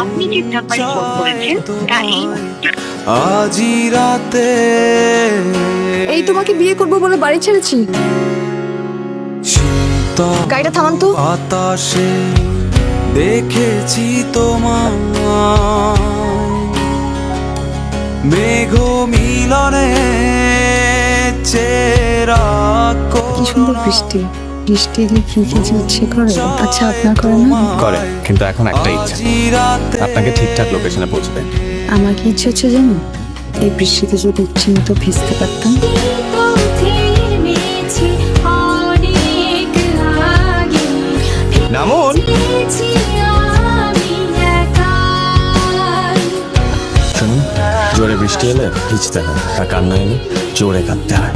আপনি যে নাম্বারে ফোন করেছেন তা এই আজি রাতে এই তোমাকে বিয়ে করবো বলে বাড়ি ছেড়েছি। শীতল গাড়িটা থামান তো। বাতাসে দেখেছি তোমায় মেঘ মিলনে চেরা কি সুন্দর বৃষ্টি, বৃষ্টি এলে কি কিছু ইচ্ছে করে? আচ্ছা আপনার করে না? করে, কিন্তু এখন একটা ইচ্ছা, আপনাকে ঠিকঠাক লোকেশনে পৌঁছে দেন। আমার কি ইচ্ছে হচ্ছে জানো? এই বৃষ্টিতে যদি ইচ্ছেমত ভিজতে পারতাম। নামুন। শুনুন, জোরে বৃষ্টি এলে ভিজতে হয়, আর কান্না এলে জোরে কাঁদতে হয়।